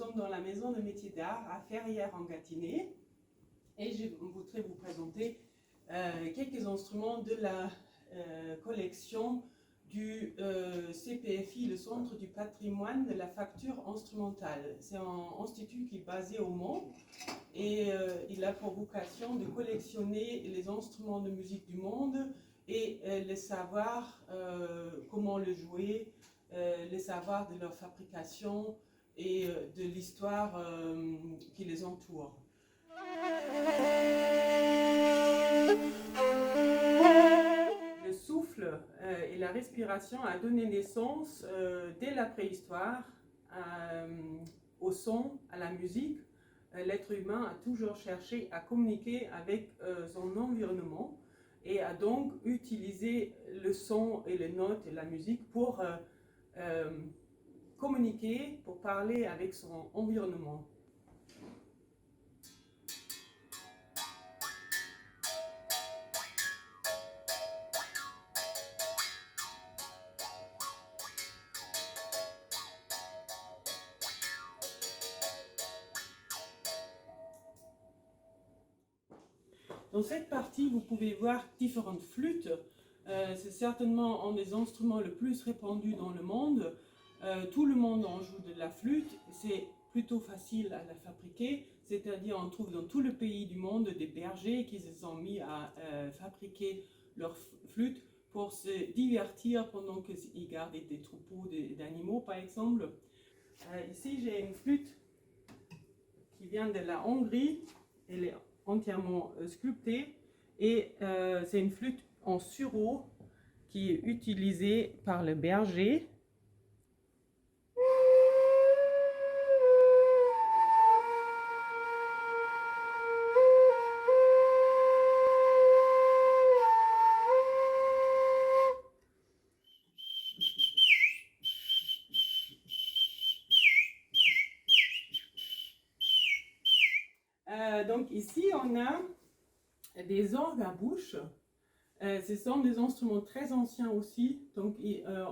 sommes dans la maison de métiers d'art à Ferrières en Gâtinais et je voudrais vous présenter quelques instruments de la collection du CPFI, le Centre du patrimoine de la facture instrumentale. C'est un institut qui est basé au Mans et il a pour vocation de collectionner les instruments de musique du monde et les savoirs, comment le jouer, les savoirs de leur fabrication et de l'histoire qui les entoure. Le souffle et la respiration a donné naissance dès la préhistoire au son, à la musique. L'être humain a toujours cherché à communiquer avec son environnement et a donc utilisé le son et les notes et la musique pour communiquer, pour parler avec son environnement. Dans cette partie, vous pouvez voir différentes flûtes. C'est certainement un des instruments le plus répandus dans le monde. Tout le monde en joue de la flûte. C'est plutôt facile à la fabriquer. C'est-à-dire, on trouve dans tout le pays du monde des bergers qui se sont mis à fabriquer leurs flûtes pour se divertir pendant qu'ils gardent des troupeaux d'animaux, par exemple. Ici, j'ai une flûte qui vient de la Hongrie. Elle est entièrement sculptée et c'est une flûte en sureau qui est utilisée par le berger. Donc ici on a des orgues à bouche. Ce sont des instruments très anciens aussi. Donc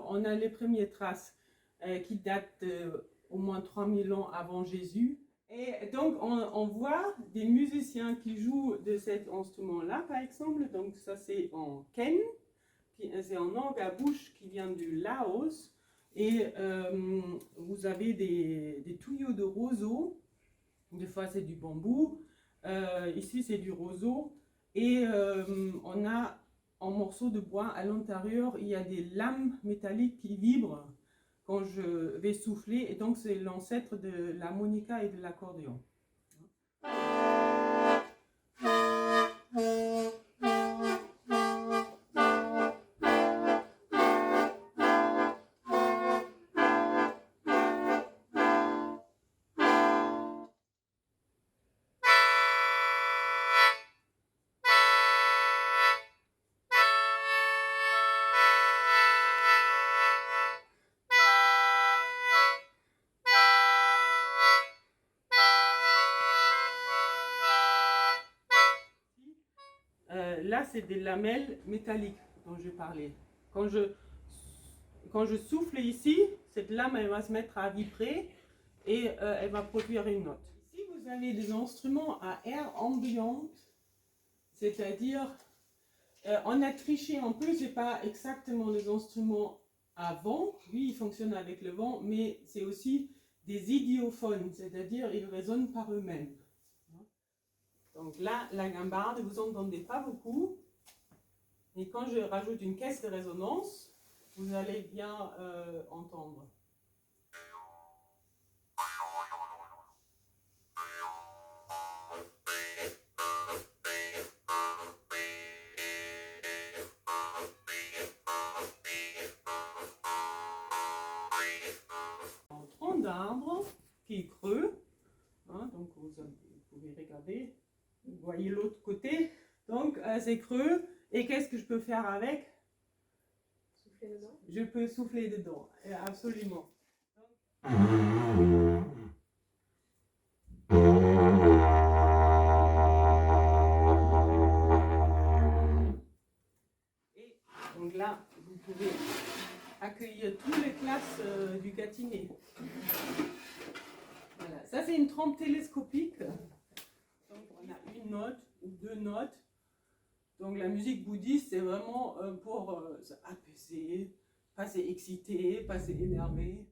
on a les premières traces qui datent au moins 3000 ans avant Jésus. Et donc on voit des musiciens qui jouent de cet instrument-là, par exemple. Donc ça c'est en Ken, c'est un orgue à bouche qui vient du Laos. Et vous avez des tuyaux de roseau. Des fois c'est du bambou. Ici c'est du roseau. Et on a un morceau de bois à l'intérieur, il y a des lames métalliques qui vibrent quand je vais souffler, et donc c'est l'ancêtre de l'harmonica et de l'accordéon. Là, c'est des lamelles métalliques dont je parlais. Quand je souffle ici, cette lame elle va se mettre à vibrer et elle va produire une note. Ici, vous avez des instruments à air ambiante, c'est-à-dire, on a triché un peu, c'est pas exactement des instruments à vent, oui, ils fonctionnent avec le vent, mais c'est aussi des idiophones, c'est-à-dire ils résonnent par eux-mêmes. Donc là, la gambarde, vous n'entendez pas beaucoup. Et quand je rajoute une caisse de résonance, vous allez bien entendre. Un tronc d'arbre qui est creux, hein, donc vous pouvez regarder. Vous voyez l'autre côté, donc c'est creux, et qu'est-ce que je peux faire avec? Souffler dedans. Je peux souffler dedans, absolument. Et donc là, vous pouvez accueillir toutes les classes du Gâtinais. Voilà. Ça, c'est une trompe télescopique. Donc, on a une note ou deux notes. Donc, la musique bouddhiste, c'est vraiment pour apaiser, pas s'exciter, pas s'énerver.